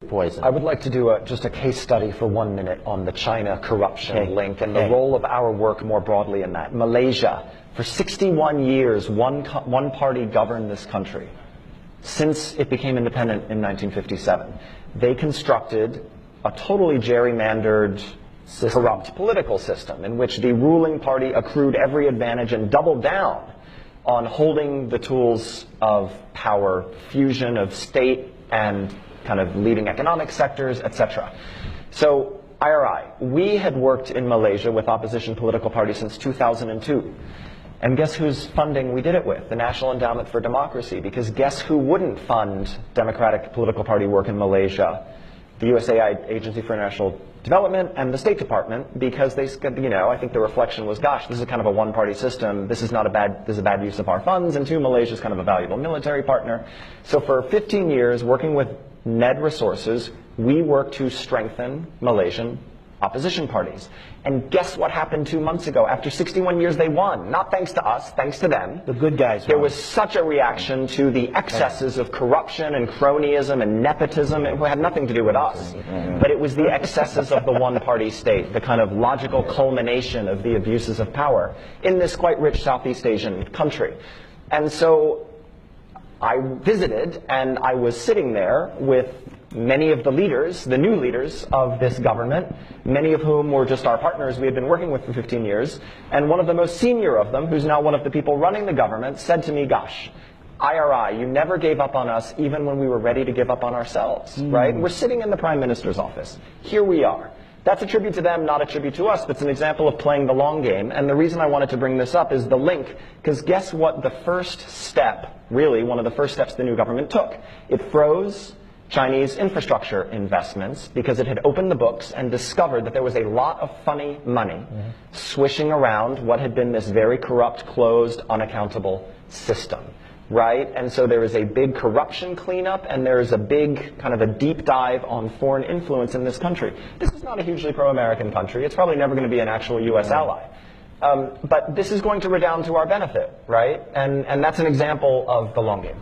poison. I would like to do just a case study for 1 minute on the China corruption link and the role of our work more broadly in that. Malaysia, for 61 years, one party governed this country since it became independent in 1957. They constructed a totally gerrymandered, corrupt political system in which the ruling party accrued every advantage and doubled down on holding the tools of power, fusion of state and kind of leading economic sectors, etc. So, IRI, we had worked in Malaysia with opposition political parties since 2002. And guess whose funding we did it with? The National Endowment for Democracy. Because guess who wouldn't fund Democratic political party work in Malaysia? The USAID Agency for International Development and the State Department, because they, I think the reflection was, gosh, this is kind of a one-party system. This is a bad use of our funds. And two, Malaysia is kind of a valuable military partner. So for 15 years, working with NED resources, we worked to strengthen Malaysian opposition parties. And guess what happened 2 months ago? After 61 years, they won. Not thanks to us, thanks to them. The good guys won. There was such a reaction to the excesses of corruption and cronyism and nepotism. It had nothing to do with us. But it was the excesses of the one-party state, the kind of logical culmination of the abuses of power in this quite rich Southeast Asian country. And so I visited, and I was sitting there with many of the leaders, the new leaders of this government, many of whom were just our partners we had been working with for 15 years. And one of the most senior of them, who's now one of the people running the government, said to me, gosh, IRI, you never gave up on us even when we were ready to give up on ourselves, right? We're sitting in the Prime Minister's office. Here we are. That's a tribute to them, not a tribute to us, but it's an example of playing the long game. And the reason I wanted to bring this up is the link, because guess what the first step, really one of the first steps the new government took? It froze Chinese infrastructure investments because it had opened the books and discovered that there was a lot of funny money swishing around what had been this very corrupt, closed, unaccountable system. Right? And so there is a big corruption cleanup, and there is a big kind of a deep dive on foreign influence in this country. This is not a hugely pro-American country. It's probably never going to be an actual U.S. ally. But this is going to redound to our benefit, right? And that's an example of the long game.